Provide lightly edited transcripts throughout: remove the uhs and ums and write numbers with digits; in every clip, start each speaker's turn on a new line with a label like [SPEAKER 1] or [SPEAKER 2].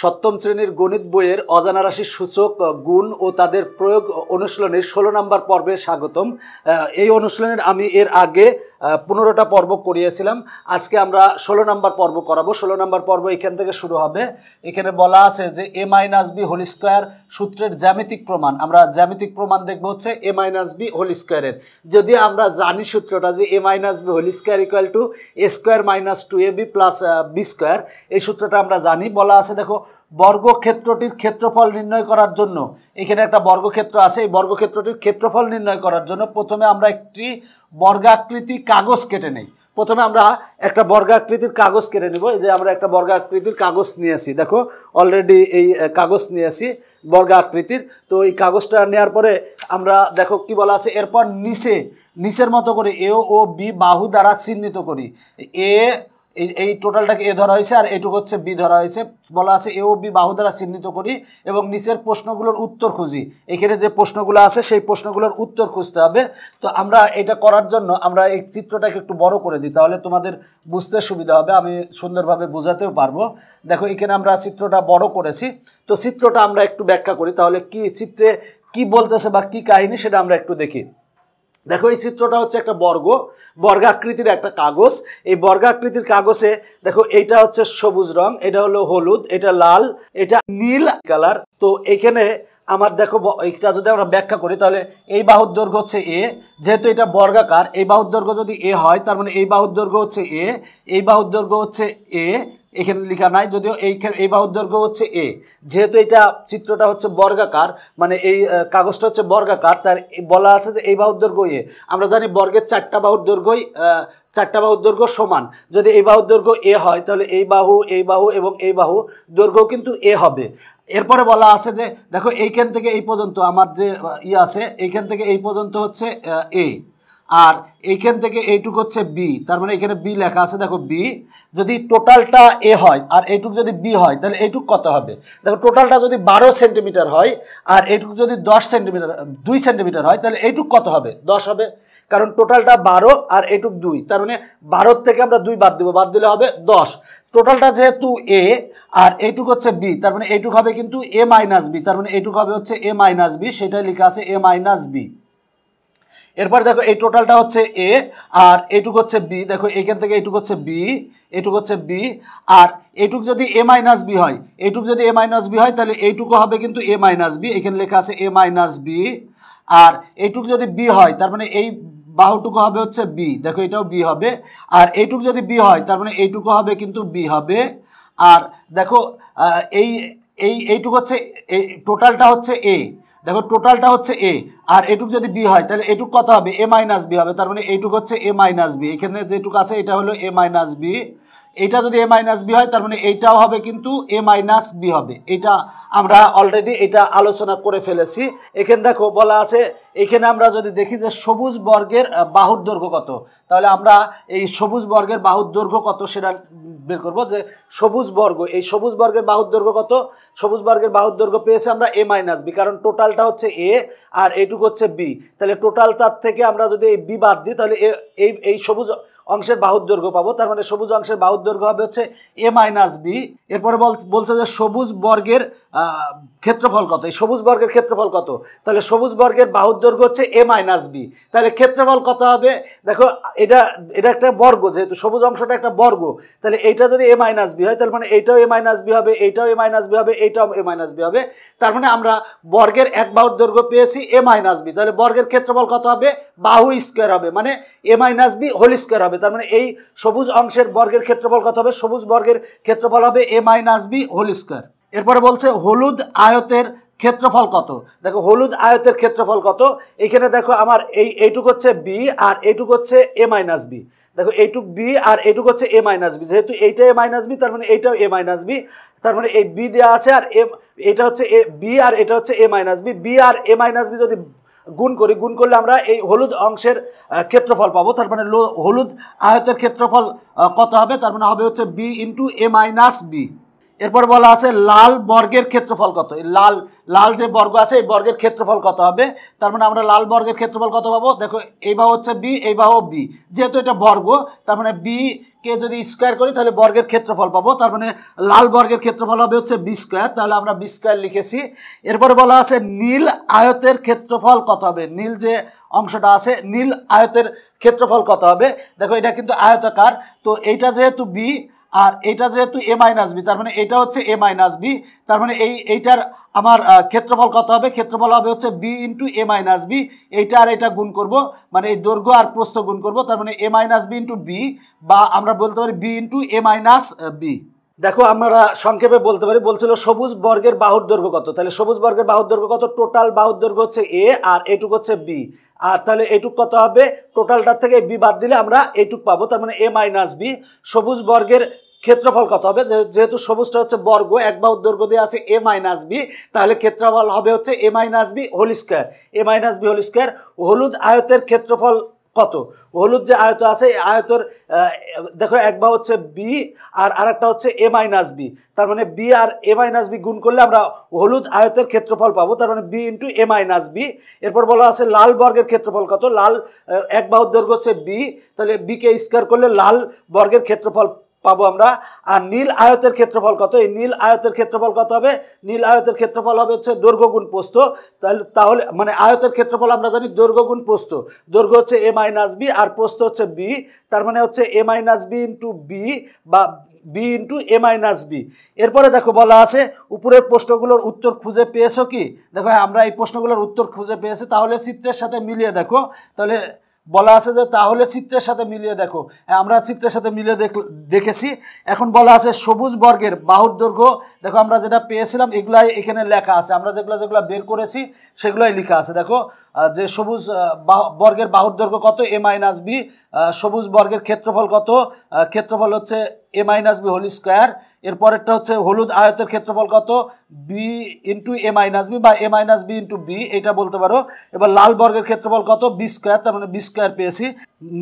[SPEAKER 1] সপ্তম শ্রেণীর গণিত বইয়ের অজানা রাশির সূচক গুণ ও তাদের প্রয়োগ অনুশীলনের 16 নম্বর পর্বে স্বাগতম। এই অনুশীলনের আমি এর আগে 15টা পর্ব করিয়েছিলাম। আজকে আমরা 16 নম্বর পর্ব করাবো। 16 নম্বর পর্ব এখান থেকে শুরু হবে। এখানে বলা আছে যে a minus B whole square সূত্রের জ্যামিতিক প্রমাণ। আমরা জ্যামিতিক প্রমাণ দেখবো হচ্ছে a মাইনাস বি হোল স্কোয়ারের। যদি আমরা জানি সূত্রটা যে a minus B whole square equal to a square minus 2ab plus B square, এই সূত্রটা আমরা জানি। বলা আছে দেখো বর্গক্ষেত্রটির ক্ষেত্রফল নির্ণয় করার জন্য, এখানে একটা বর্গক্ষেত্র আছে, এই বর্গক্ষেত্রটির ক্ষেত্রফল নির্ণয় করার জন্য প্রথমে আমরা একটি বর্গাকৃতি কাগজ কেটে নেই। প্রথমে আমরা একটা বর্গাকৃতির কাগজ কেটে নেব। এই যে আমরা একটা বর্গাকৃতির কাগজ নিয়েছি, দেখো অলরেডি এই কাগজ নিয়েছি বর্গাকৃতির। তো এই কাগজটা নেওয়ার পরে আমরা দেখো কি বলা আছে, এরপর নিচের মতো করে এ ও বি বাহু দ্বারা চিহ্নিত করি। এই টোটালটাকে এ ধরা হয়েছে আর এটুকু হচ্ছে বি ধরা হয়েছে। বলা আছে এ ও বি বাহু দ্বারা চিহ্নিত করি এবং নিচের প্রশ্নগুলোর উত্তর খুঁজি। এখানে যে প্রশ্নগুলো আছে সেই প্রশ্নগুলোর উত্তর খুঁজতে হবে। তো আমরা এটা করার জন্য আমরা এই চিত্রটাকে একটু বড় করে দিই, তাহলে তোমাদের বুঝতে সুবিধা হবে, আমি সুন্দরভাবে বোঝাতেও পারবো। দেখো এখানে আমরা চিত্রটা বড় করেছি। তো চিত্রটা আমরা একটু ব্যাখ্যা করি, তাহলে কি চিত্রে কি বলতেছে বা কি কাহিনী সেটা আমরা একটু দেখি। দেখো এই চিত্রটা হচ্ছে একটা বর্গাকৃতির একটা কাগজ। এই বর্গাকৃতির কাগজে দেখো এইটা হচ্ছে সবুজ রং, এটা হলো হলুদ, এটা লাল, এটা নীল কালার। তো এখানে আমার দেখো এইটা যদি আমরা ব্যাখ্যা করি তাহলে এই বাহুর দৈর্ঘ্য হচ্ছে এ, যেহেতু এটা বর্গাকার, এই বাহুর দৈর্ঘ্য যদি এ হয় তার মানে এই বাহুর দৈর্ঘ্য হচ্ছে এ, এই বাহুর দৈর্ঘ্য হচ্ছে এ, এখানে লেখা নাই যদিও এই বাহুর দৈর্ঘ্য হচ্ছে এ। যেহেতু এটা চিত্রটা হচ্ছে বর্গাকার, মানে এই কাগজটা হচ্ছে বর্গাকার, তার বলা আছে যে এই বাহুর দৈর্ঘ্য এ। আমরা জানি বর্গের চারটা বাহুর দৈর্ঘ্য সমান। যদি এই বাহুর দৈর্ঘ্য এ হয় তাহলে এই বাহু এবং এই বাহু দৈর্ঘ্য কিন্তু এ হবে। এরপরে বলা আছে যে দেখো এইখান থেকে এই পর্যন্ত আমার যে আছে, এইখান থেকে এই পর্যন্ত হচ্ছে এ, আর এইখান থেকে এইটুক হচ্ছে বি, তার মানে এখানে বি লেখা আছে। দেখো বি, যদি টোটালটা এ হয় আর এইটুক যদি বি হয় তাহলে এইটুক কত হবে? দেখো টোটালটা যদি 12 সেন্টিমিটার হয় আর এইটুক যদি 2 সেন্টিমিটার হয় তাহলে এইটুক কত হবে? 10 হবে, কারণ টোটালটা 12 আর এইটুক 2, তার মানে 12 থেকে আমরা 2 বাদ দেবো, বাদ দিলে হবে 10। টোটালটা যেহেতু এ আর এইটুক হচ্ছে বি, তার মানে এইটুক হবে কিন্তু এ মাইনাস বি, তার মানে এইটুক হবে হচ্ছে এ মাইনাস বি, সেটাই লেখা আছে এ মাইনাস বি। এরপরে দেখো এই টোটালটা হচ্ছে এ আর এইটুক হচ্ছে বি। দেখো এইখান থেকে এইটুক হচ্ছে বি, এইটুক হচ্ছে বি, আর এইটুক যদি এ মাইনাস বি হয়, এইটুক যদি এ মাইনাস বি হয় তাহলে এইটুকু হবে কিন্তু এ মাইনাস বি, এখানে লেখা আছে এ মাইনাস বি। আর এইটুক যদি বি হয় তার মানে এই বাহুটুকু হবে হচ্ছে বি, দেখো এটাও বি হবে। আর এইটুক যদি বি হয় তার মানে এইটুকু হবে কিন্তু বি হবে। আর দেখো এইটুক হচ্ছে এই টোটালটা হচ্ছে এ, দেখো টোটালটা হচ্ছে এ আর এটুক যদি বি হয় তাহলে এটুক কত হবে? এ মাইনাস বি হবে, তার মানে এইটুক হচ্ছে এ মাইনাস বি, এখানে যেটুক আছে এটা হলো এ মাইনাস বি। এইটা যদি এ মাইনাস বি হয় তার মানে এইটাও হবে কিন্তু এ মাইনাস বি হবে। এটা আমরা অলরেডি এটা আলোচনা করে ফেলেছি। এখানে দেখো বলা আছে, এখানে আমরা যদি দেখি যে সবুজ বর্গের বাহুর দৈর্ঘ্য কত, তাহলে আমরা এই সবুজ বর্গের বাহুর দৈর্ঘ্য কত সেটা বের করবো। যে এই সবুজ বর্গের বাহুর দৈর্ঘ্য কত? সবুজ বর্গের বাহুর দৈর্ঘ্য পেয়েছে আমরা এ মাইনাস বি, কারণ টোটালটা হচ্ছে এ আর এইটুকু হচ্ছে বি। তাহলে টোটাল তার থেকে আমরা যদি এই বি বাদ দিই তাহলে এই সবুজ অংশের বাহুর দৈর্ঘ্য পাবো, তার মানে সবুজ অংশের বাহুর দৈর্ঘ্য হবে হচ্ছে এ মাইনাস বি। এরপরে বলছে যে সবুজ বর্গের ক্ষেত্রফল কত? এই সবুজ বর্গের ক্ষেত্রফল কত? তাহলে সবুজ বর্গের বাহুর দৈর্ঘ্য হচ্ছে এ মাইনাস বি, তাহলে ক্ষেত্রফল কত হবে? দেখো এটা একটা বর্গ, যেহেতু সবুজ অংশটা একটা বর্গ, তাহলে এইটা যদি এ মাইনাস বি হয় তার মানে এইটাও এ মাইনাস বি হবে, এইটাও এ মাইনাস বি হবে, এইটাও এ মাইনাস বি হবে। তার মানে আমরা বর্গের এক বাহুর দৈর্ঘ্য পেয়েছি এ মাইনাস বি, তাহলে বর্গের ক্ষেত্রফল কত হবে? বাহু স্কোয়ার হবে, মানে এ মাইনাস বি হোল স্কোয়ার হবে। তার মানে এই সবুজ অংশের বর্গের ক্ষেত্রফল কত হবে? সবুজ বর্গের ক্ষেত্রফল হবে এ মাইনাস বি হোল স্কোয়ার। এরপরে বলছে হলুদ আয়তের ক্ষেত্রফল কত? দেখো হলুদ আয়তের ক্ষেত্রফল কত? এখানে দেখো আমার এইটুক হচ্ছে বি আর এইটুক হচ্ছে এ মাইনাস বি। দেখো এইটুক বি আর এইটুক হচ্ছে এ মাইনাস বি, যেহেতু এইটা এ মাইনাস বি তার মানে এইটাও এ মাইনাস বি, তার মানে এই বি দেওয়া আছে আর এটা হচ্ছে বি আর এটা হচ্ছে A minus B. B R A minus B যদি গুণ করলে আমরা এই হলুদ অংশের ক্ষেত্রফল পাবো। তার মানে হলুদ আয়তের ক্ষেত্রফল কত হবে? তার মানে হবে হচ্ছে বি ইন্টু এ মাইনাস বি। এরপর বলা আছে লাল বর্গের ক্ষেত্রফল কত। এই লাল লাল যে বর্গ আছে এই বর্গের ক্ষেত্রফল কত হবে। তার মানে আমরা লাল বর্গের ক্ষেত্রফল কত পাবো, দেখো এই বাহু হচ্ছে বি, এই বাহু বি, যেহেতু এটা বর্গ তার মানে বি কে যদি স্কোয়ার করি তাহলে বর্গের ক্ষেত্রফল পাবো। তার মানে লাল বর্গের ক্ষেত্রফল হবে হচ্ছে বি স্কোয়ার, তাহলে আমরা বি স্কোয়ার লিখেছি। এরপরে বলা আছে নীল আয়তের ক্ষেত্রফল কত হবে। নীল যে অংশটা আছে নীল আয়তের ক্ষেত্রফল কত হবে। দেখো এটা কিন্তু আয়তাকার, তো এইটা যেহেতু বি আর এইটা যেহেতু এ মাইনাস বি, তার মানে এটা হচ্ছে এ মাইনাস বি, তার মানে এইটার আমার ক্ষেত্রফল কত হবে, ক্ষেত্রফল হবে হচ্ছে বি ইন্টু এ মাইনাস বি। এইটা আর এটা গুণ করব, মানে এই দৈর্ঘ্য আর প্রস্থ গুণ করব, তার মানে এ মাইনাস বি ইন্টু বি, বা আমরা বলতে পারি বি ইন্টু এ মাইনাস বি। দেখো আমরা সংক্ষেপে বলতে পারি, বলছিল সবুজ বর্গের বাহুর দৈর্ঘ্য কত। তাহলে সবুজ বর্গের বাহুর দৈর্ঘ্য কত, টোটাল বাহুর দৈর্ঘ্য হচ্ছে এ আর এটুক হচ্ছে বি, আর তাহলে এইটুক কত হবে, টোটালটার থেকে বি বাদ দিলে আমরা এইটুক পাবো, তার মানে এ মাইনাস বি। সবুজ বর্গের ক্ষেত্রফল কত হবে, যেহেতু সবুজটা হচ্ছে বর্গ, এক বাহুর দৈর্ঘ্য দিয়ে আছে এ মাইনাস বি, তাহলে ক্ষেত্রফল হবে হচ্ছে A minus B whole square, A minus B whole square. হলুদ আয়তের ক্ষেত্রফল কত। হলুদ যে আয়ত আছে এই আয়তর দেখো এক বাহু হচ্ছে বি আর আরেকটা হচ্ছে এ মাইনাস বি, তার মানে বি আর এ মাইনাস বি গুণ করলে আমরা হলুদ আয়তের ক্ষেত্রফল পাবো, তার মানে বি ইন্টু এ মাইনাস বি। এরপর বলা আছে লাল বর্গের ক্ষেত্রফল কত। লাল এক বাহুর দৈর্ঘ্য হচ্ছে বি, তাহলে বিকে স্কোয়ার করলে লাল বর্গের ক্ষেত্রফল পাবো আমরা। আর নীল আয়তের ক্ষেত্রফল কত। এই নীল আয়তের ক্ষেত্রফল কত হবে, নীল আয়তের ক্ষেত্রফল হবে হচ্ছে দৈর্ঘ্য গুণ প্রস্থ। তাহলে মানে আয়তের ক্ষেত্রফল আমরা জানি দৈর্ঘ্য গুণ প্রস্থ, দৈর্ঘ্য হচ্ছে এ মাইনাস বি আর প্রস্থ হচ্ছে বি, তার মানে হচ্ছে A minus B into B বা বি ইন্টু এ মাইনাস বি। এরপরে দেখো বলা আছে উপরের প্রশ্নগুলোর উত্তর খুঁজে পেয়েছো কি। দেখো আমরা এই প্রশ্নগুলোর উত্তর খুঁজে পেয়েছি, তাহলে চিত্রের সাথে মিলিয়ে দেখো। তাহলে বলা আছে যে তাহলে চিত্রের সাথে মিলিয়ে দেখো, আমরা চিত্রের সাথে মিলিয়ে দেখেছি। এখন বলা আছে সবুজ বর্গের বাহুর দৈর্ঘ্য, দেখো আমরা যেটা পেয়েছিলাম এগুলাই এখানে লেখা আছে, আমরা যেগুলো বের করেছি সেগুলোই লেখা আছে। দেখো যে সবুজ বর্গের বাহুর দৈর্ঘ্য কত, এ মাইনাস বি। সবুজ বর্গের ক্ষেত্রফল কত, ক্ষেত্রফল হচ্ছে A minus B whole square. এরপরেরটা হচ্ছে হলুদ আয়তের ক্ষেত্রফল কত, বি ইন্টু এ মাইনাস বি বা এ মাইনাস বি ইন্টু বি, এটা বলতে পারো। এবার লাল বর্গের ক্ষেত্রফল কত, বি স্কোয়ার, তার মানে বি স্কোয়ার পেয়েছি।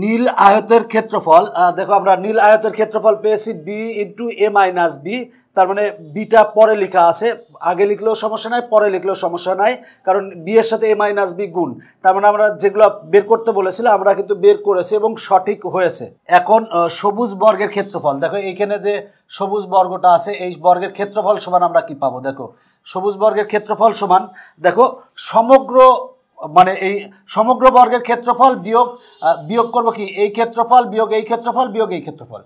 [SPEAKER 1] নীল আয়তের ক্ষেত্রফল, দেখো আমরা নীল আয়তের ক্ষেত্রফল পেয়েছি বি ইন্টু এ মাইনাস বি, তার মানে বিটা পরে লেখা আছে, আগে লিখলেও সমস্যা নাই পরে লিখলেও সমস্যা নাই, কারণ বি এর সাথে এ মাইনাস বি গুণ। তার মানে আমরা যেগুলো বের করতে বলেছিলাম আমরা কিন্তু বের করেছি এবং সঠিক হয়েছে। এখন সবুজ বর্গের ক্ষেত্রফল, দেখো এইখানে যে সবুজ বর্গটা আছে এই বর্গের ক্ষেত্রফল সমান আমরা কি পাবো। দেখো সবুজ বর্গের ক্ষেত্রফল সমান, দেখো সমগ্র মানে এই সমগ্র বর্গের ক্ষেত্রফল বিয়োগ করবো কি, এই ক্ষেত্রফল বিয়োগ এই ক্ষেত্রফল বিয়োগ এই ক্ষেত্রফল,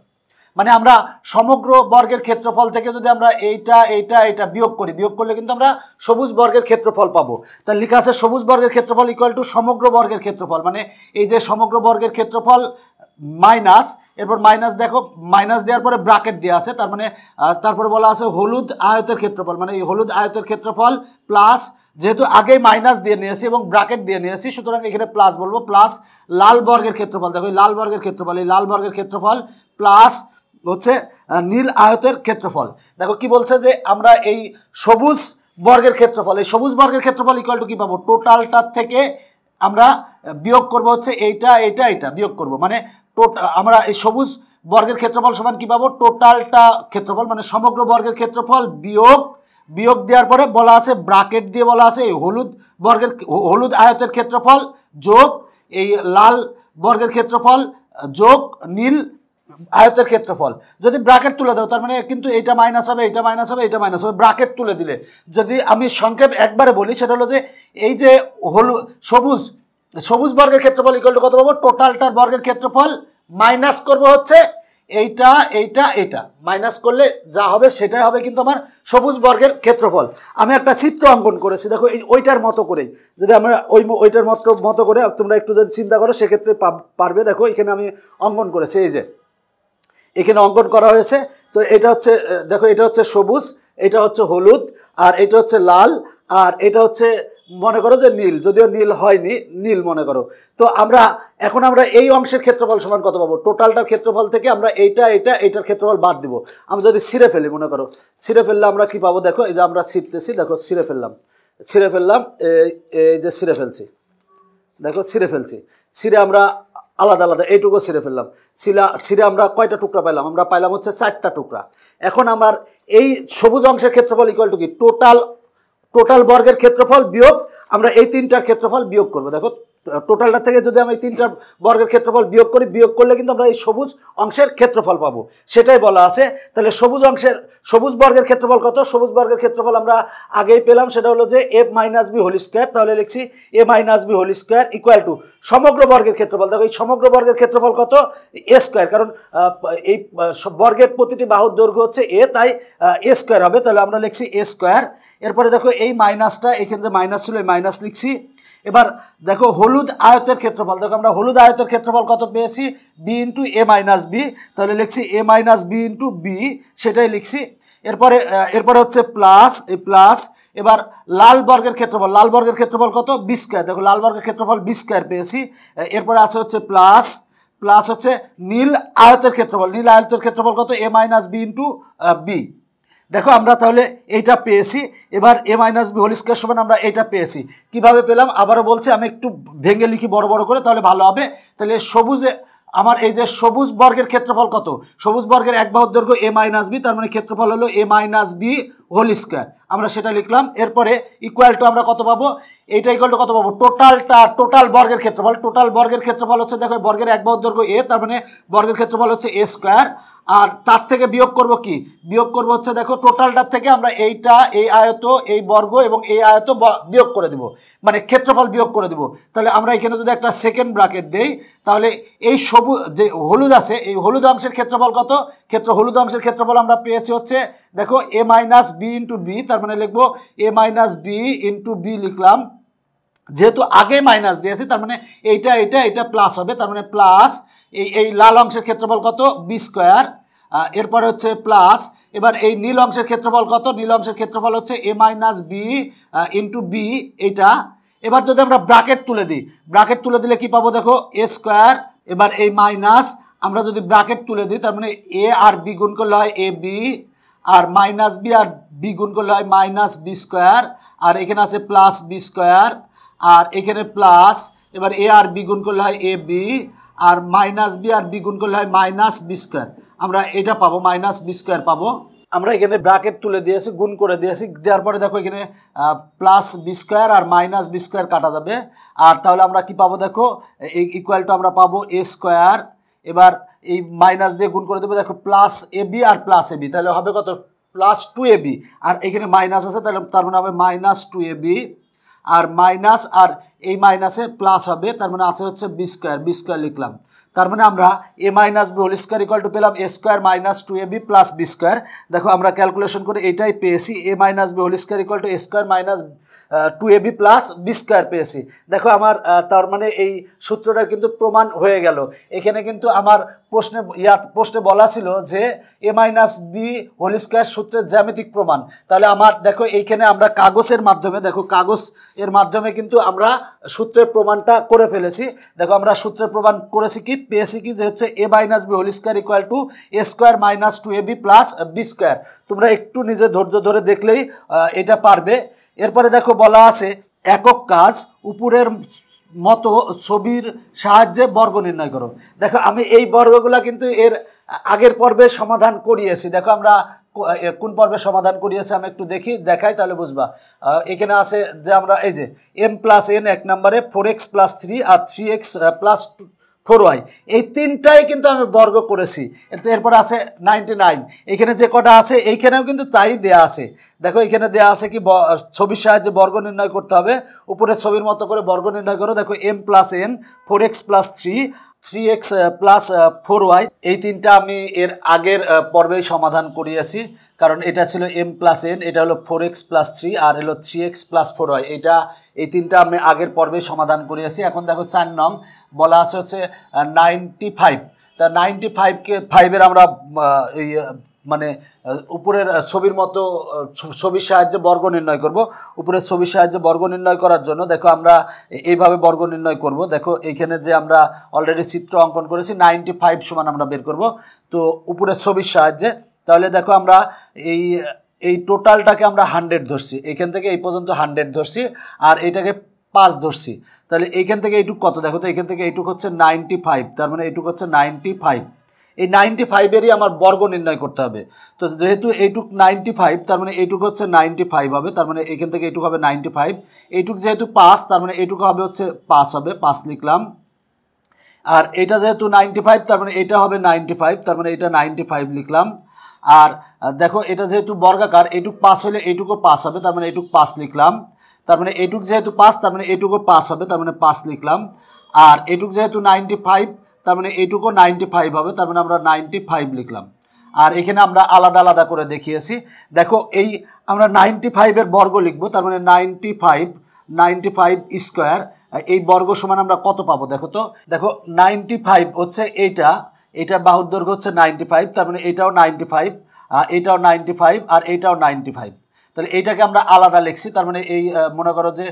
[SPEAKER 1] মানে আমরা সমগ্র বর্গের ক্ষেত্রফল থেকে যদি আমরা এইটা বিয়োগ করলে কিন্তু আমরা সবুজ বর্গের ক্ষেত্রফল পাবো। তাহলে লেখা আছে সবুজ বর্গের ক্ষেত্রফল ইকুয়াল টু সমগ্র বর্গের ক্ষেত্রফল, মানে এই যে সমগ্র বর্গের ক্ষেত্রফল মাইনাস, এরপর মাইনাস দেখো মাইনাস দেওয়ার পরে ব্র্যাকেট দেওয়া আছে, তার মানে তারপরে বলা আছে হলুদ আয়তের ক্ষেত্রফল, মানে এই হলুদ আয়তের ক্ষেত্রফল প্লাস, যেহেতু আগেই মাইনাস দিয়ে নিয়েছি এবং ব্র্যাকেট দিয়ে নিয়েছি সুতরাং এখানে প্লাস বলবো, প্লাস লাল বর্গের ক্ষেত্রফল, দেখো এই লাল বর্গের ক্ষেত্রফল, এই লাল বর্গের ক্ষেত্রফল প্লাস হচ্ছে নীল আয়তের ক্ষেত্রফল। দেখো কি বলছে যে আমরা এই সবুজ বর্গের ক্ষেত্রফল, এই সবুজ বর্গের ক্ষেত্রফল ইকুয়াল টু কি পাবো, টোটালটার থেকে আমরা বিয়োগ করব হচ্ছে এইটা বিয়োগ করব, মানে আমরা এই সবুজ বর্গের ক্ষেত্রফল সমান কি পাবো, টোটালটা ক্ষেত্রফল মানে সমগ্র বর্গের ক্ষেত্রফল বিয়োগ দেওয়ার পরে বলা আছে ব্র্যাকেট দিয়ে বলা আছে এই হলুদ আয়তের ক্ষেত্রফল যোগ এই লাল বর্গের ক্ষেত্রফল যোগ নীল আয়তের ক্ষেত্রফল। যদি ব্র্যাকেট তুলে দাও তার মানে কিন্তু এইটা মাইনাস হবে, এটা মাইনাস হবে, এটা মাইনাস হবে, ব্র্যাকেট তুলে দিলে। যদি আমি সংক্ষেপ একবারে বলি সেটা হলো যে এই যে সবুজ বর্গের ক্ষেত্রফল ইকুয়াল টু কত পাবো, টোটালটার বর্গের ক্ষেত্রফল মাইনাস করবো হচ্ছে এইটা মাইনাস করলে যা হবে সেটাই হবে কিন্তু আমার সবুজ বর্গের ক্ষেত্রফল। আমি একটা চিত্র অঙ্কন করেছি, দেখো ওইটার মতো করেই, যদি আমরা ওইটার মতো করে তোমরা একটু যদি চিন্তা করো সেক্ষেত্রে পারবে। দেখো এখানে আমি অঙ্কন করেছি, এই যে এখানে অঙ্কন করা হয়েছে, তো এটা হচ্ছে দেখো এটা হচ্ছে সবুজ, এটা হচ্ছে হলুদ, আর এটা হচ্ছে লাল, আর এটা হচ্ছে মনে করো যে নীল, যদিও নীল হয়নি, নীল মনে করো। তো এখন আমরা এই অংশের ক্ষেত্রফল সমান কত পাবো, টোটালটার ক্ষেত্রফল থেকে আমরা এইটার ক্ষেত্রফল বাদ দিব। আমরা যদি ছিঁড়ে ফেলি, মনে করো ছিঁড়ে ফেললে আমরা কি পাবো, দেখো এই যে আমরা ছিঁড়তেছি, দেখো ছিঁড়ে ফেললাম এই যে ছিঁড়ে ফেলছি, দেখো ছিঁড়ে আমরা আলাদা আলাদা এইটুকু ছিঁড়ে ফেললাম, ছিঁড়ে আমরা কয়টা টুকরা পাইলাম, আমরা পাইলাম হচ্ছে 4টা টুকরা। এখন আমার এই সবুজ অংশের ক্ষেত্রফল ইকুয়াল টু কি, টোটাল বর্গের ক্ষেত্রফল বিয়োগ আমরা এই 3টার ক্ষেত্রফল বিয়োগ করবো। দেখো টোটালটা থেকে যদি আমি 3টার বর্গের ক্ষেত্রফল বিয়োগ করি, বিয়োগ করলে কিন্তু আমরা এই সবুজ অংশের ক্ষেত্রফল পাবো, সেটাই বলা আছে। তাহলে সবুজ বর্গের ক্ষেত্রফল কত? সবুজ বর্গের ক্ষেত্রফল আমরা আগেই পেলাম, সেটা হলো যে a minus B whole square. তাহলে লিখছি a minus B whole square equal to সমগ্র বর্গের ক্ষেত্রফল। দেখো এই সমগ্র বর্গের ক্ষেত্রফল কত? a স্কোয়ার, কারণ এই বর্গের প্রতিটি বাহুর দৈর্ঘ্য হচ্ছে a, তাই a স্কোয়ার হবে। তাহলে আমরা লিখছি a স্কোয়ার। এরপরে দেখো এই মাইনাসটা, এখানে যে মাইনাস ছিল এই মাইনাস লিখছি। এবার দেখো হলুদ আয়তের ক্ষেত্রফল, দেখো আমরা হলুদ আয়তের ক্ষেত্রফল কত পেয়েছি? বি ইন্টু এ মাইনাস বি। তাহলে লিখছি এ মাইনাস বি ইন্টু বি, সেটাই লিখছি। এরপরে হচ্ছে প্লাস, এই প্লাস। এবার লাল বর্গের ক্ষেত্রফল কত? B square. দেখো লাল বর্গের ক্ষেত্রফল বি স্কোয়ার পেয়েছি। এরপরে আছে হচ্ছে প্লাস হচ্ছে নীল আয়তের ক্ষেত্রফল কত? এ মাইনাস বি ইন্টু বি। দেখো আমরা তাহলে এইটা পেয়েছি। এবার এ মাইনাস বি হোল স্কোয়ার সমান আমরা এইটা পেয়েছি। কিভাবে পেলাম আবারও বলছি, আমি একটু ভেঙে লিখি বড় বড় করে, তাহলে ভালো হবে। তাহলে আমার এই যে সবুজ বর্গের ক্ষেত্রফল কত? সবুজ বর্গের এক বাহুর দৈর্ঘ্য এ মাইনাস বি, তার মানে ক্ষেত্রফল হলো এ মাইনাস বি হোল স্কোয়ার, আমরা সেটা লিখলাম। এরপরে ইকুয়াল টু আমরা কত পাবো? এইটা ইকুয়াল টু কত পাবো? টোটাল বর্গের ক্ষেত্রফল হচ্ছে, দেখো বর্গের এক বাহুর দৈর্ঘ্য এ, তার মানে বর্গের ক্ষেত্রফল হচ্ছে এ স্কোয়ার। আর তার থেকে বিয়োগ করব কি? বিয়োগ করব হচ্ছে দেখো টোটালটার থেকে আমরা এইটা, এই আয়ত, এই বর্গ এবং এই আয়ত বিয়োগ করে দেব, মানে ক্ষেত্রফল বিয়োগ করে দেব। তাহলে আমরা এখানে যদি একটা সেকেন্ড ব্র্যাকেট দেই, তাহলে এই সবুজ যে হলুদ আছে, এই হলুদ অংশের ক্ষেত্রফল কত? হলুদ অংশের ক্ষেত্রফল আমরা পেয়েছি হচ্ছে দেখো এ মাইনাস বি ইন্টু বি, তার মানে লিখবো এ মাইনাস বি ইন্টু বি লিখলাম। যেহেতু আগে মাইনাস দিয়েছি, তার মানে এইটা প্লাস হবে, তার মানে প্লাস এই লাল অংশের ক্ষেত্রফল কত? B square. এরপরে হচ্ছে প্লাস, এবার এই নীল অংশের ক্ষেত্রফল কত? নীল অংশের ক্ষেত্রফল হচ্ছে A minus B into B, এইটা। এবার যদি আমরা ব্র্যাকেট তুলে দিলে কি পাবো? দেখো এ স্কোয়ার, এবার এই মাইনাস, আমরা যদি ব্র্যাকেট তুলে দিই, তার মানে এ আর বি গুণ করলে হয় A B, R minus B R B গুণ করলে হয় মাইনাস বি স্কোয়ার, আর এখানে আছে প্লাস বি স্কোয়ার, আর এখানে প্লাস, এবার এ আর বি গুণ করলে হয় A B, R minus B R B গুণ করলে হয় মাইনাস বি স্কোয়ার। আমরা এটা পাবো, মাইনাস বি স্কোয়ার পাবো। আমরা এখানে ব্র্যাকেট তুলে দিয়েছি, গুণ করে দিয়েছি, দেওয়ার পরে দেখো এখানে প্লাস বি স্কোয়ার আর মাইনাস বি স্কোয়ার কাটা যাবে। আর তাহলে আমরা কি পাবো? দেখো এই ইকুয়াল টু আমরা পাবো এ স্কোয়ার। এবার এই মাইনাস দিয়ে গুণ করে দেবো, দেখো plus A B R plus A B, তাহলে হবে কত? প্লাস 2ab, আর এখানে মাইনাস আছে, তাহলে তার মানে হবে মাইনাস 2ab, আর মাইনাস আর এই মাইনাসে প্লাস হবে, তার মানে আছে হচ্ছে বি স্কোয়ার লিখলাম। তার মানে আমরা A minus B whole square equal to পেলাম A square minus 2ab plus B square. দেখো আমরা ক্যালকুলেশন করে এটাই পেয়েছি, A minus B whole square equal to A square minus 2ab plus B square পেয়েছি। দেখো আমার তার মানে এই সূত্রটার কিন্তু প্রমাণ হয়ে গেল। এখানে কিন্তু আমার প্রশ্নে বলা ছিল যে এ মাইনাস বি হোল স্কোয়ার সূত্রের জ্যামিতিক প্রমাণ। তাহলে আমার দেখো এইখানে আমরা কাগজের মাধ্যমে কিন্তু আমরা সূত্রের প্রমাণটা করে ফেলেছি। দেখো আমরা সূত্রের প্রমাণ করেছি কি, পেয়েছি কি, যে হচ্ছে A minus B whole square equal to A square minus 2ab plus B square. তোমরা একটু নিজে ধৈর্য ধরে দেখলেই এটা পারবে। এরপরে দেখো বলা আছে একক কাজ, উপরের মতো ছবির সাহায্যে বর্গ নির্ণয় করো। দেখো আমি এই বর্গগুলা কিন্তু এর আগের পর্বে সমাধান করিয়েছি। দেখো আমরা কোন পর্বে সমাধান করিয়েছি আমি একটু দেখাই, তাহলে বুঝবা। এখানে আছে যে আমরা এই যে m প্লাস n এক নম্বরে 4x প্লাস 3 আর 3x প্লাস 4y, এই তিনটাই কিন্তু আমি বর্গ করেছি। এরপর আছে 99, এখানে যে কটা আছে এইখানেও কিন্তু তাই দেয়া আছে। দেখো এখানে দেয়া আছে কি, ছবির সাহায্যে বর্গ নির্ণয় করতে হবে, উপরের ছবির মতো করে বর্গ নির্ণয় করো। দেখো m plus n, 4x plus 3x plus 4y, এই তিনটা আমি এর আগের পর্বেই সমাধান করিয়েছি, কারণ এটা ছিল m প্লাস n, এটা হলো 4x প্লাস 3 আর হলো 3x প্লাস 4y, এই তিনটা আমি আগের পর্বেই সমাধান করিয়েছি। এখন দেখো 4 নং বলা আছে হচ্ছে 95। তা 95-5-এর আমরা এই মানে উপরের ছবির মতো ছবির সাহায্যে বর্গ নির্ণয় করব। উপরের ছবির সাহায্যে বর্গ নির্ণয় করার জন্য দেখো আমরা এইভাবে বর্গ নির্ণয় করব। দেখো এইখানে যে আমরা অলরেডি চিত্র অঙ্কন করেছি 95 সমান আমরা বের করব তো উপরের ছবির সাহায্যে। তাহলে দেখো আমরা এই টোটালটাকে আমরা 100 ধরছি, এখান থেকে এই পর্যন্ত 100 ধরছি, আর এইটাকে 5 ধরছি, তাহলে এইখান থেকে এইটুক কত দেখো তো, এইখান থেকে এইটুক হচ্ছে 95, তার মানে এইটুক হচ্ছে 95। এই 95-এরই আমার বর্গ নির্ণয় করতে হবে। তো যেহেতু এইটুক 95, তার মানে এইটুক হচ্ছে 95 হবে, তার মানে এইখান থেকে এইটুক হবে 95। এইটুক যেহেতু 5, তার মানে এইটুক হবে হচ্ছে 5 হবে, 5 লিখলাম। আর এটা যেহেতু 95, তার মানে এটা হবে 95, তার মানে এটা 95 লিখলাম। আর দেখো এটা যেহেতু বর্গাকার, এইটুক 5 হলে এইটুকু 5 হবে, তার মানে এইটুক 5 লিখলাম। তার মানে এইটুক যেহেতু 5, তার মানে এইটুকু 5 হবে, তার মানে 5 লিখলাম। আর এইটুক যেহেতু 95, তার মানে এইটুকু 95 হবে, তার মানে আমরা 95 লিখলাম। আর এখানে আমরা আলাদা আলাদা করে দেখিয়েছি। দেখো এই আমরা 95-এর বর্গ লিখবো, তার মানে 95 স্কোয়ার, এই বর্গ সমান আমরা কত পাবো দেখো তো। দেখো 95 হচ্ছে এইটার বাহুর দৈর্ঘ্য হচ্ছে 95, তার মানে এটাও 95, এটাও 95, আর এটাও 95। তাহলে এইটাকে আমরা আলাদা লিখছি, তার মানে এই মনে করো যে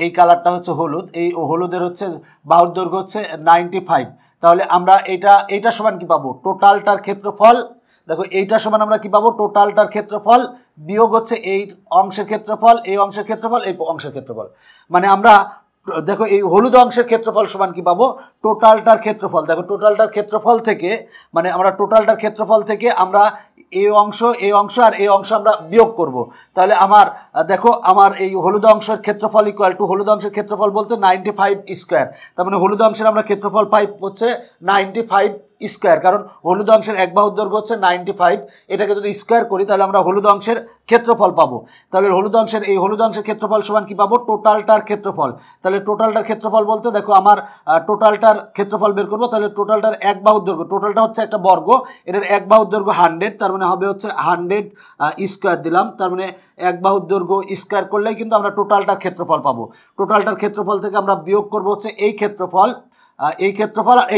[SPEAKER 1] এই কালারটা হচ্ছে হলুদ, এই হলুদের হচ্ছে বাহুর দৈর্ঘ্য হচ্ছে 95। তাহলে আমরা এইটা সমান কি পাবো, টোটালটার ক্ষেত্রফল। দেখো এইটা সমান আমরা কি পাবো, টোটালটার ক্ষেত্রফল বিয়োগ হচ্ছে এই অংশের ক্ষেত্রফল, এই অংশের ক্ষেত্রফল, এই অংশের ক্ষেত্রফল। মানে আমরা দেখো এই হলুদ অংশের ক্ষেত্রফল সমান কি পাবো, টোটালটার ক্ষেত্রফল। দেখো টোটালটার ক্ষেত্রফল থেকে, মানে আমরা টোটালটার ক্ষেত্রফল থেকে আমরা এই অংশ আর এই অংশ আমরা বিয়োগ করব। তাহলে আমার দেখো আমার এই হলুদ অংশের ক্ষেত্রফল ইকুয়াল টু, হলুদ অংশের ক্ষেত্রফল বলতে 95 স্কোয়ার, তার মানে হলুদ অংশের আমরা ক্ষেত্রফল পাই হচ্ছে 95 স্কোয়ার, কারণ হলুদ অংশের এক বাহুর দৈর্ঘ্য হচ্ছে 95। এটাকে যদি স্কোয়ার করি তাহলে আমরা হলুদ অংশের ক্ষেত্রফল পাবো। তাহলে হলুদ অংশের ক্ষেত্রফল সমান কি পাবো, টোটালটার ক্ষেত্রফল। তাহলে টোটালটার ক্ষেত্রফল বলতে দেখো আমার টোটালটার ক্ষেত্রফল বের করবো। তাহলে টোটালটার এক বাহুর দৈর্ঘ্য, টোটালটা হচ্ছে একটা বর্গ, এটার এক বাহুর দৈর্ঘ্য 100, তার মানে হবে হচ্ছে 100 স্কোয়ার দিলাম। তার মানে এক বাহুর দৈর্ঘ্য স্কোয়ার করলেই কিন্তু আমরা টোটালটার ক্ষেত্রফল পাবো। টোটালটার ক্ষেত্রফল থেকে আমরা বিয়োগ করবো হচ্ছে এই ক্ষেত্রফল আর এই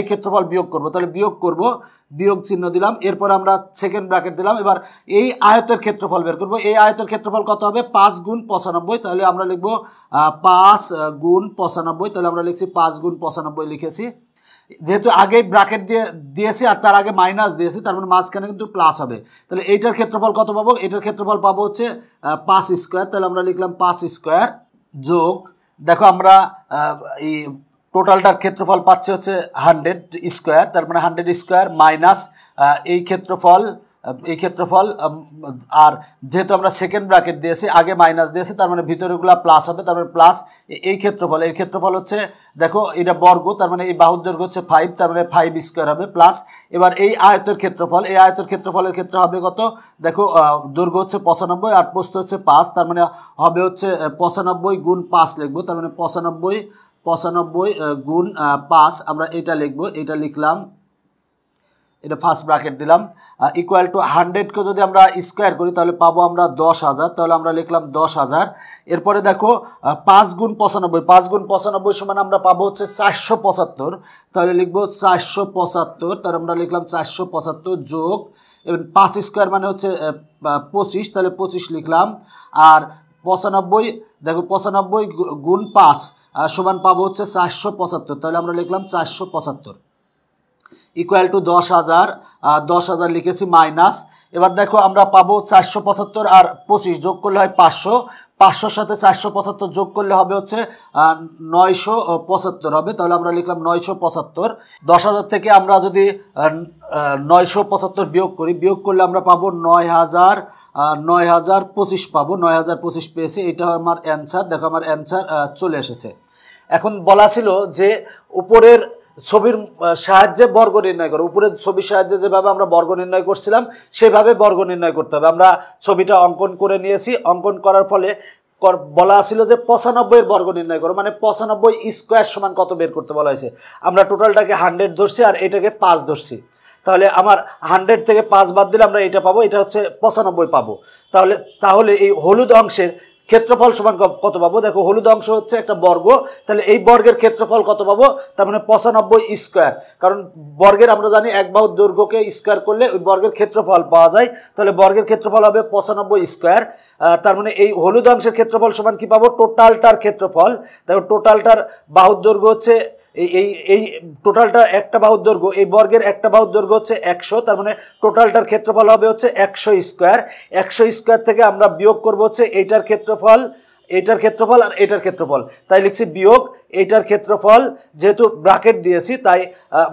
[SPEAKER 1] ক্ষেত্রফল বিয়োগ করব। তাহলে বিয়োগ চিহ্ন দিলাম, এরপর আমরা সেকেন্ড ব্র্যাকেট দিলাম। এবার এই আয়তের ক্ষেত্রফল বের করব। এই আয়তের ক্ষেত্রফল কত হবে, 5 গুণ 95। তাহলে আমরা লিখব 5 গুণ 95, তাহলে আমরা লিখছি 5 গুণ 95 লিখেছি। যেহেতু আগেই ব্র্যাকেট দিয়েছি আর তার আগে মাইনাস দিয়েছি, তার মানে মাঝখানে কিন্তু প্লাস হবে। তাহলে এইটার ক্ষেত্রফল কত পাবো, এটার ক্ষেত্রফল পাবো হচ্ছে 5 স্কোয়ার। তাহলে আমরা লিখলাম 5 স্কোয়ার যোগ, দেখো আমরা এই টোটালটার ক্ষেত্রফল পাচ্ছে হচ্ছে 100 স্কোয়ার, তার মানে 100 স্কোয়ার মাইনাস এই ক্ষেত্রফল আর যেহেতু আমরা সেকেন্ড ব্র্যাকেট দিয়েছি, আগে মাইনাস দিয়েছি, তার মানে ভিতরেগুলো প্লাস হবে, তার মানে প্লাস এই ক্ষেত্রফল হচ্ছে দেখো এটা বর্গ, তার মানে এই বাহুর দৈর্ঘ্য হচ্ছে 5, তার মানে 5 স্কোয়ার হবে প্লাস। এবার এই আয়তের ক্ষেত্রফলের ক্ষেত্রে হবে কত, দেখো দৈর্ঘ্য হচ্ছে 95 আর প্রস্থ হচ্ছে 5, তার মানে হবে হচ্ছে 95 গুণ 5 লিখবো। তার মানে 95 গুণ 5 আমরা এটা লিখবো, এটা লিখলাম, এটা ফার্স্ট ব্র্যাকেট দিলাম, ইকুয়াল টু 100-কে যদি আমরা স্কোয়ার করি তাহলে পাবো আমরা 10,000। তাহলে আমরা লিখলাম 10,000। এরপরে দেখো 5 গুণ 95 সমান আমরা পাবো হচ্ছে 475। তাহলে লিখবো 475, তাহলে আমরা লিখলাম 475 যোগ, এবং 5 স্কোয়ার মানে হচ্ছে 25, তাহলে 25 লিখলাম। আর 95, দেখো 95 গুণ 5 সমান পাবো হচ্ছে 475, তাহলে আমরা লিখলাম 475 ইকুয়াল টু 10,000 লিখেছি মাইনাস। এবার দেখো আমরা পাবো 475 আর 25 যোগ করলে হয় 500, 500-র সাথে 475 যোগ করলে হবে হচ্ছে 975 হবে। তাহলে আমরা লিখলাম 975। 10,000 থেকে আমরা যদি 975 বিয়োগ করলে আমরা পাবো 9,025 পাবো, 9,025 পেয়েছি। এটা আমার অ্যান্সার। দেখো আমার অ্যান্সার চলে এসেছে। এখন বলা ছিল যে উপরের ছবির সাহায্যে বর্গ নির্ণয় করো। উপরের ছবির সাহায্যে যেভাবে আমরা বর্গ নির্ণয় করছিলাম সেভাবে বর্গ নির্ণয় করতে হবে। আমরা ছবিটা অঙ্কন করে নিয়েছি। অঙ্কন করার ফলে বলা ছিল যে 95-এর বর্গ নির্ণয় করো, মানে 95 স্কোয়ার সমান কত বের করতে বলা হয়েছে। আমরা টোটালটাকে 100 ধরছি আর এটাকে 5 ধরছি। তাহলে আমার 100 থেকে 5 বাদ দিলে আমরা এটা পাবো, এটা হচ্ছে 95 পাবো। তাহলে এই হলুদ অংশের ক্ষেত্রফল সমান কত পাবো, দেখো হলুদ অংশ হচ্ছে একটা বর্গ, তাহলে এই বর্গের ক্ষেত্রফল কত পাবো, তার মানে 95 স্কোয়ার। কারণ বর্গের আমরা জানি এক বাহুর দৈর্ঘ্যকে স্কোয়ার করলে ওই বর্গের ক্ষেত্রফল পাওয়া যায়। তাহলে বর্গের ক্ষেত্রফল হবে 95 স্কোয়ার। তার মানে এই হলুদ অংশের ক্ষেত্রফল সমান কি পাবো, টোটালটার ক্ষেত্রফল। দেখো টোটালটার বাহুর দৈর্ঘ্য হচ্ছে এই টোটালটা একটা বাহুর দৈর্ঘ্য, এই বর্গের একটা বাহুর দৈর্ঘ্য হচ্ছে 100, তার মানে টোটালটার ক্ষেত্রফল হবে হচ্ছে 100 স্কোয়ার। 100 স্কোয়ার থেকে আমরা বিয়োগ করবো হচ্ছে এইটার ক্ষেত্রফল, এইটার ক্ষেত্রফল আর এটার ক্ষেত্রফল, তাই লিখছি বিয়োগ এইটার ক্ষেত্রফল, যেহেতু ব্র্যাকেট দিয়েছি তাই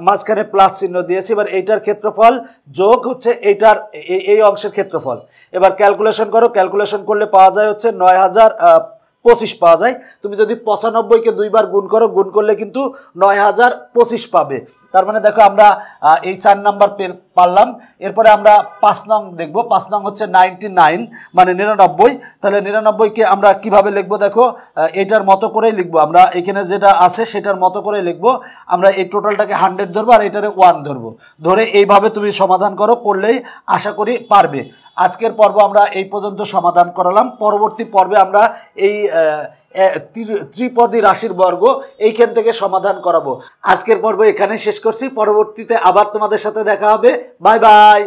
[SPEAKER 1] মাঝখানে প্লাস চিহ্ন দিয়েছি। এবার এইটার ক্ষেত্রফল যোগ হচ্ছে এইটার এই অংশের ক্ষেত্রফল। এবার ক্যালকুলেশন করো, ক্যালকুলেশন করলে পাওয়া যায় হচ্ছে 9025 পাওয়া যায়। তুমি যদি 95কে 2 বার গুণ করো, গুণ করলে কিন্তু 9025 পাবে। তার মানে দেখো আমরা এই 4 নাম্বার পারলাম। এরপরে আমরা 5 নং দেখব। 5 নং হচ্ছে 99 মানে 99। তাহলে 99কে আমরা কিভাবে লিখব দেখো, এটার মতো করেই লিখবো। আমরা এখানে যেটা আছে সেটার মতো করে লিখবো। আমরা এই টোটালটাকে 100 ধরবো আর এটারে 1 ধরবো, ধরে এইভাবে তুমি সমাধান করো, করলেই আশা করি পারবে। আজকের পর্ব আমরা এই পর্যন্ত সমাধান করালাম। পরবর্তী পর্বে আমরা এই ত্রিপদী রাশির বর্গ এইখান থেকে সমাধান করাবো। আজকের পর্ব এখানে শেষ করছি, পরবর্তীতে আবার তোমাদের সাথে দেখা হবে। Bye bye.